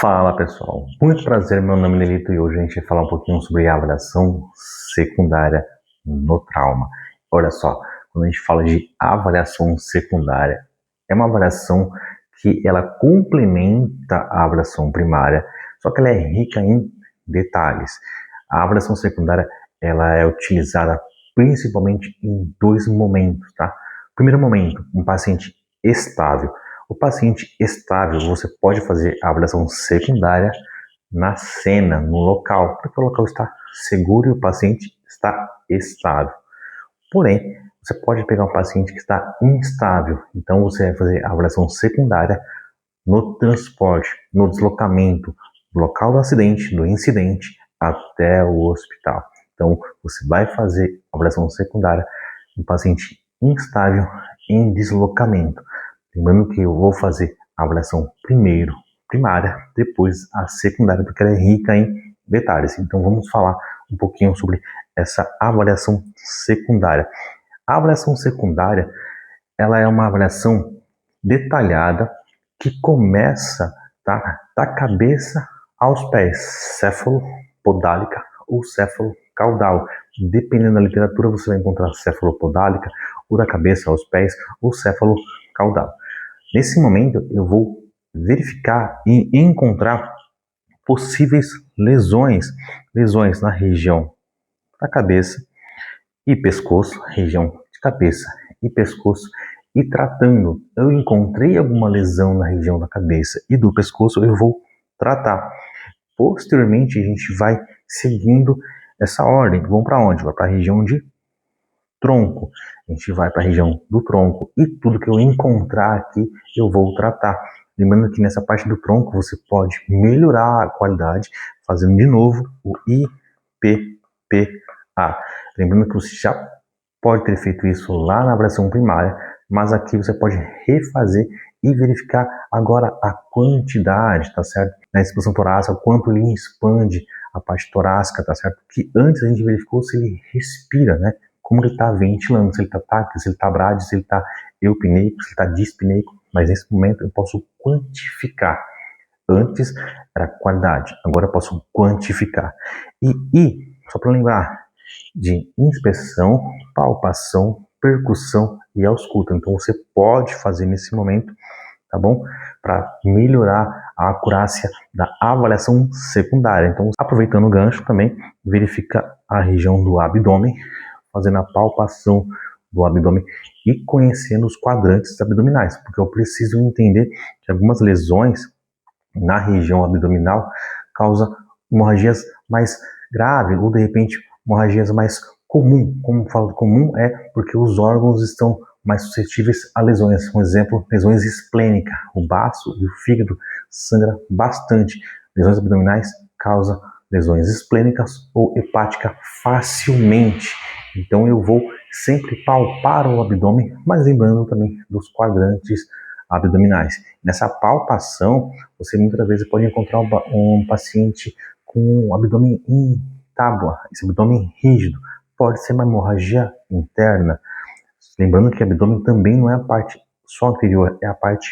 Fala pessoal, muito prazer, meu nome é Nelito e hoje a gente vai falar um pouquinho sobre a avaliação secundária no trauma. Olha só, quando a gente fala de avaliação secundária, é uma avaliação que ela complementa a avaliação primária, só que ela é rica em detalhes. A avaliação secundária ela é utilizada principalmente em dois momentos, tá? Primeiro momento, um paciente estável. O paciente estável, você pode fazer a avaliação secundária na cena, no local, porque o local está seguro e o paciente está estável. Porém, você pode pegar um paciente que está instável, então você vai fazer a avaliação secundária no transporte, no deslocamento do local do acidente, do incidente, até o hospital. Então, você vai fazer a avaliação secundária no paciente instável em deslocamento. Lembrando que eu vou fazer a avaliação primeiro primária, depois a secundária, porque ela é rica em detalhes. Então vamos falar um pouquinho sobre essa avaliação secundária. A avaliação secundária, ela é uma avaliação detalhada que começa, tá, da cabeça aos pés, céfalo-podálica ou céfalo-caudal. Dependendo da literatura, você vai encontrar céfalo-podálica, ou da cabeça aos pés, ou céfalo-caudal. Nesse momento, eu vou verificar e encontrar possíveis lesões na região da cabeça e pescoço, região de cabeça e pescoço, e tratando, eu encontrei alguma lesão na região da cabeça e do pescoço, eu vou tratar. Posteriormente, a gente vai seguindo essa ordem. Vamos para onde? Vai para a região de tronco. A gente vai para a região do tronco e tudo que eu encontrar aqui eu vou tratar. Lembrando que nessa parte do tronco você pode melhorar a qualidade fazendo de novo o IPPA. Lembrando que você já pode ter feito isso lá na avaliação primária, mas aqui você pode refazer e verificar agora a quantidade, tá certo? Na expansão torácica, quanto ele expande a parte torácica, tá certo? Que antes a gente verificou se ele respira, né? Como ele está ventilando, se ele está táquico, se ele está brádio, se ele está eupneico, se ele está dispneico, mas nesse momento eu posso quantificar. Antes era qualidade, agora eu posso quantificar. E só para lembrar, de inspeção, palpação, percussão e ausculta. Então você pode fazer nesse momento, tá bom? Para melhorar a acurácia da avaliação secundária. Então, aproveitando o gancho também, verifica a região do abdômen, fazendo a palpação do abdômen e conhecendo os quadrantes abdominais, porque eu preciso entender que algumas lesões na região abdominal causam hemorragias mais graves ou de repente hemorragias mais comum. Como falo comum é porque os órgãos estão mais suscetíveis a lesões. Um exemplo, lesões esplênicas. O baço e o fígado sangram bastante. Lesões abdominais causam lesões esplênicas ou hepáticas facilmente. Então eu vou sempre palpar o abdômen, mas lembrando também dos quadrantes abdominais. Nessa palpação, você muitas vezes pode encontrar um paciente com o abdômen em tábua, esse abdômen rígido. Pode ser uma hemorragia interna. Lembrando que o abdômen também não é a parte só anterior, é a parte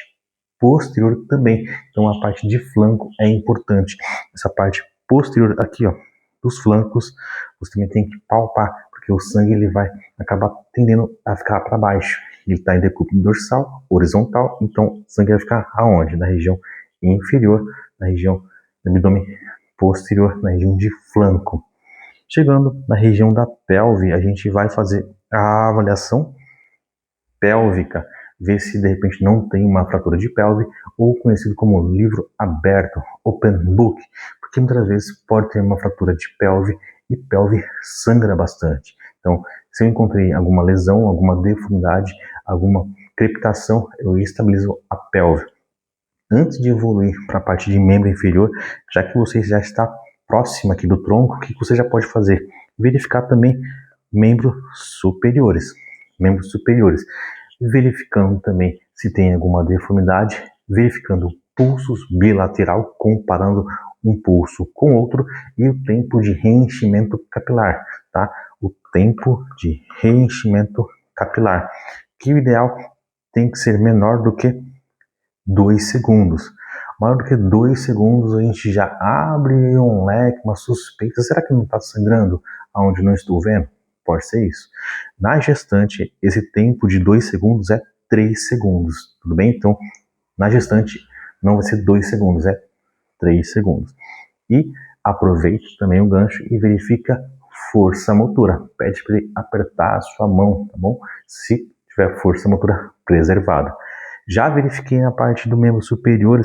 posterior também. Então a parte de flanco é importante. Essa parte posterior aqui, ó, dos flancos, você também tem que palpar, porque o sangue ele vai acabar tendendo a ficar para baixo. Ele está em decúbito dorsal, horizontal, então o sangue vai ficar aonde? Na região inferior, na região do abdômen posterior, na região de flanco. Chegando na região da pelve, a gente vai fazer a avaliação pélvica, ver se de repente não tem uma fratura de pelve, ou conhecido como livro aberto, open book, porque muitas vezes pode ter uma fratura de pelve e pelve sangra bastante. Então, se eu encontrei alguma lesão, alguma deformidade, alguma crepitação, eu estabilizo a pelve. Antes de evoluir para a parte de membro inferior, já que você já está próximo aqui do tronco, o que você já pode fazer? Verificar também membros superiores. Membros superiores. Verificando também se tem alguma deformidade, verificando pulsos bilateral, comparando um pulso com outro e o tempo de reenchimento capilar, tá? O tempo de reenchimento capilar, que o ideal tem que ser menor do que 2 segundos. maior do que 2 segundos, a gente já abre um leque, uma suspeita. Será que não está sangrando aonde não estou vendo? Pode ser isso. Na gestante, esse tempo de 2 segundos é 3 segundos, tudo bem? Então, na gestante, não vai ser 2 segundos, é 3 segundos. E aproveite também o gancho e verifica força motora. Pede para ele apertar a sua mão, tá bom? Se tiver força motora preservada. Já verifiquei na parte do membro superior.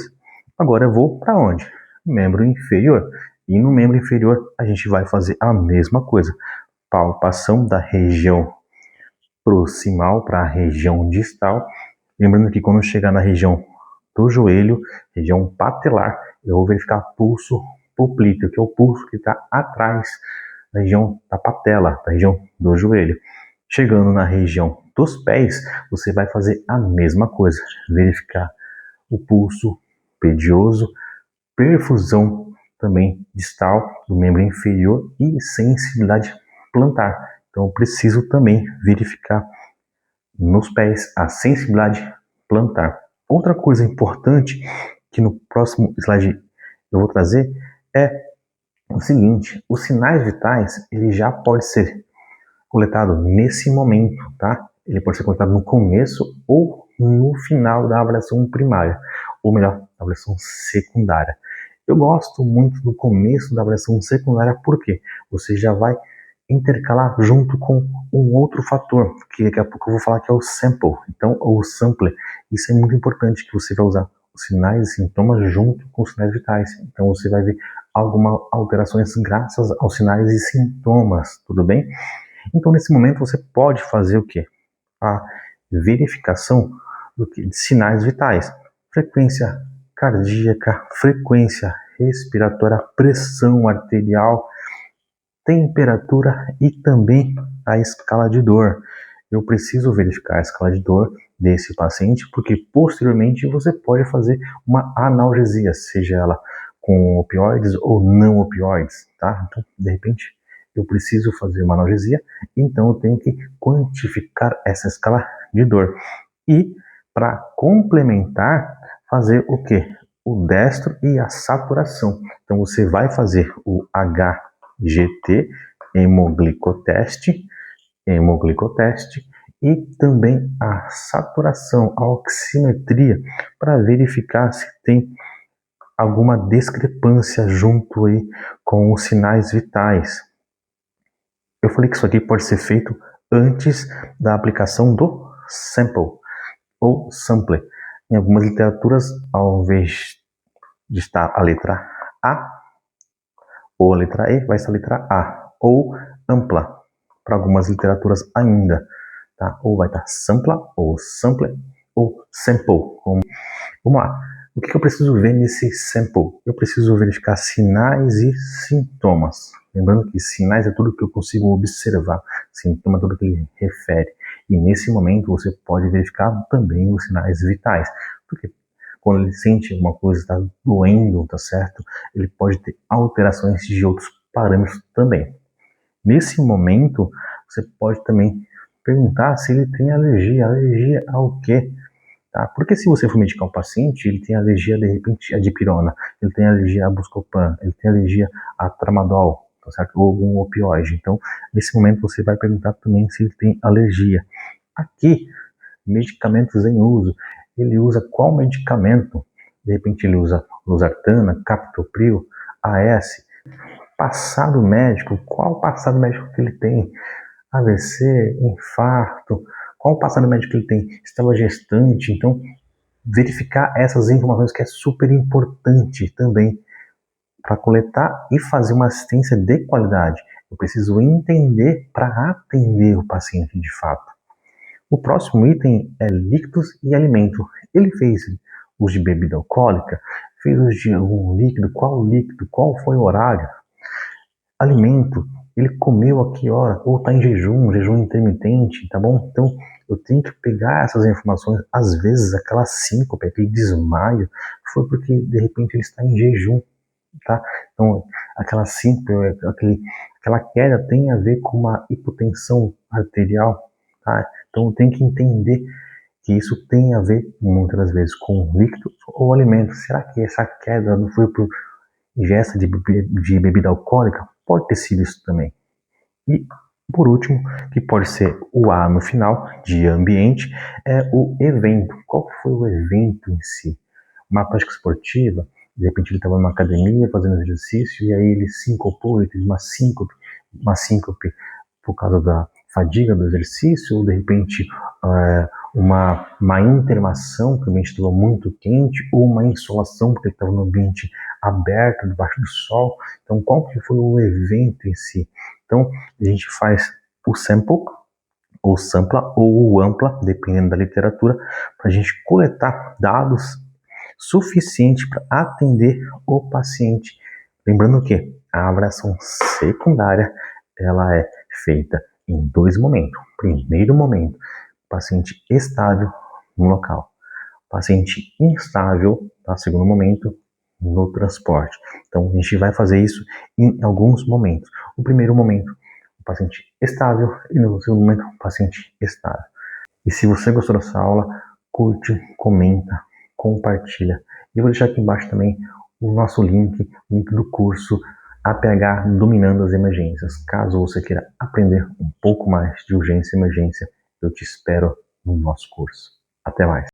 Agora eu vou para onde? Membro inferior. E no membro inferior a gente vai fazer a mesma coisa. Palpação da região proximal para a região distal. Lembrando que quando chegar na região do joelho, região patelar, eu vou verificar pulso poplíteo, que é o pulso que está atrás da região da patela, da região do joelho. Chegando na região dos pés, você vai fazer a mesma coisa, verificar o pulso pedioso, perfusão também distal do membro inferior e sensibilidade plantar. Então eu preciso também verificar nos pés a sensibilidade plantar. Outra coisa importante que no próximo slide eu vou trazer é o seguinte: os sinais vitais ele já pode ser coletado nesse momento, tá? Ele pode ser coletado no começo ou no final da avaliação primária, ou melhor, da avaliação secundária. Eu gosto muito do começo da avaliação secundária porque você já vai intercalar junto com um outro fator, que daqui a pouco eu vou falar que é o sample, então, ou sampler. Isso é muito importante, que você vai usar os sinais e sintomas junto com os sinais vitais. Então você vai ver algumas alterações graças aos sinais e sintomas, tudo bem? Então nesse momento você pode fazer o quê? A verificação de sinais vitais. Frequência cardíaca, frequência respiratória, pressão arterial, temperatura e também a escala de dor. Eu preciso verificar a escala de dor desse paciente, porque posteriormente você pode fazer uma analgesia, seja ela com opioides ou não opioides, tá? Então, de repente, eu preciso fazer uma analgesia, então eu tenho que quantificar essa escala de dor. E, para complementar, fazer o quê? O destro e a saturação. Então, você vai fazer o HGT, hemoglicoteste, e também a saturação, a oximetria, para verificar se tem alguma discrepância junto aí com os sinais vitais. Eu falei que isso aqui pode ser feito antes da aplicação do sample ou sampler. Em algumas literaturas, ao invés de estar a letra A ou a letra E, vai ser a letra A, ou ampla, para algumas literaturas ainda, tá? Ou vai estar sampla, ou sampler, ou sample. Vamos lá. O que eu preciso ver nesse sample? Eu preciso verificar sinais e sintomas. Lembrando que sinais é tudo que eu consigo observar, sintoma é tudo que ele refere. E nesse momento você pode verificar também os sinais vitais. Porque quando ele sente alguma coisa está doendo, tá certo? Ele pode ter alterações de outros parâmetros também. Nesse momento, você pode também perguntar se ele tem alergia. Alergia ao quê? Tá? Porque se você for medicar um paciente, ele tem alergia, de repente, a dipirona, ele tem alergia a Buscopan, ele tem alergia a tramadol, tá certo? Ou algum opioide. Então, nesse momento, você vai perguntar também se ele tem alergia. Aqui, medicamentos em uso. Ele usa qual medicamento? De repente ele usa losartana, captopril, AS. Passado médico, qual passado médico que ele tem? AVC, infarto, qual o passado médico que ele tem? Estava gestante, então verificar essas informações que é super importante também para coletar e fazer uma assistência de qualidade. Eu preciso entender para atender o paciente de fato. O próximo item é líquidos e alimento. Ele fez uso de bebida alcoólica, fez uso de algum líquido, qual foi o horário? Alimento, ele comeu a que hora? Ou está em jejum intermitente, tá bom? Então, eu tenho que pegar essas informações. Às vezes, aquela síncope, aquele desmaio, foi porque, de repente, ele está em jejum, tá? Então, aquela síncope, aquela queda tem a ver com uma hipotensão arterial, tá? Então, eu tenho que entender que isso tem a ver, muitas das vezes, com líquidos ou alimentos. Será que essa queda não foi por ingesta de bebida alcoólica? Pode ter sido isso também. E, por último, que pode ser o A no final, de ambiente, é o evento. Qual foi o evento em si? Uma prática esportiva, de repente ele estava numa academia fazendo exercício e aí ele sincopou, ele teve uma síncope por causa da fadiga do exercício, ou de repente uma má intermação, que o ambiente estava muito quente, ou uma insolação, porque ele estava no ambiente aberto, debaixo do sol. Então, qual que foi o evento em si? Então, a gente faz o sample, ou sampla, ou o ampla, dependendo da literatura, para a gente coletar dados suficientes para atender o paciente. Lembrando que a avaliação secundária ela é feita em 2 momentos. Primeiro momento, paciente estável no local. Paciente instável, tá? Segundo momento, no transporte. Então, a gente vai fazer isso em alguns momentos. O primeiro momento, o paciente estável, e no segundo momento, o paciente estável. E se você gostou dessa aula, curte, comenta, compartilha. E eu vou deixar aqui embaixo também o nosso link, o link do curso APH Dominando as Emergências. Caso você queira aprender um pouco mais de urgência e emergência, eu te espero no nosso curso. Até mais.